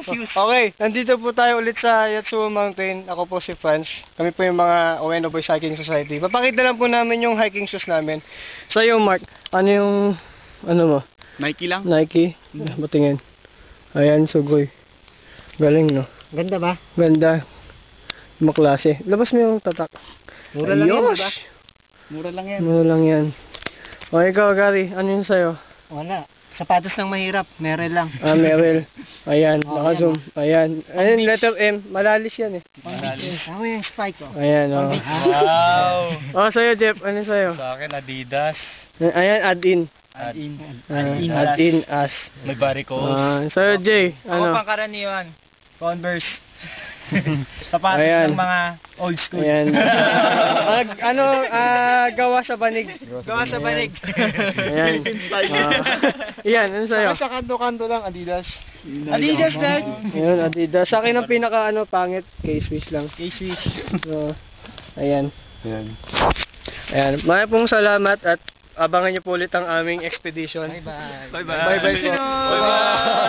Okay, nandito po tayo ulit sa Yatsuo Mountain. Ako po si Franz. Kami po yung mga Ueno Boys Hiking Society. Papakita lang po namin yung hiking shoes namin. So yung Mark, ano yung, ano mo? Nike lang. Nike? Batingin. Ayan, sugoy. Galing, no? Ganda ba? Ganda. Maklase. Labas mo yung tatak. Mura lang yan, diba? Mura lang yan. Mura lang yan. O ikaw, Gary, ano yung sa'yo? Wala. Sapatos ng mahirap, meron lang. Ah, Merrell. Ayan, Oh, naka-zoom. Ayan. Ayan, letter M. Malalis yan eh. Ako yung spike ko. Ayan, oh. Wow! Oh, sa'yo, Jeff. Ano sa'yo? Sa akin, Adidas. Ayan, add-in. Add-in. Add-in as. May varicose. Sa'yo, Jay. Ako Ano? pangkaraniwan. Converse. Sapatos Ayan. ng mga old school. Ayan. Gawa sa banig. Gawa sa banig. Ayan. Ayan, ano sa'yo? Sa kanto-kanto lang, Adidas. Adidas, Dad! Ayan, Adidas. Sa akin ang pinaka pangit, K-Swiss lang. K-Swiss. So, ayan. Ayan. Ayan. Maraming pong salamat at abangan niyo po ulit ang aming expedition. Bye-bye. Bye-bye. Bye-bye po. Bye-bye.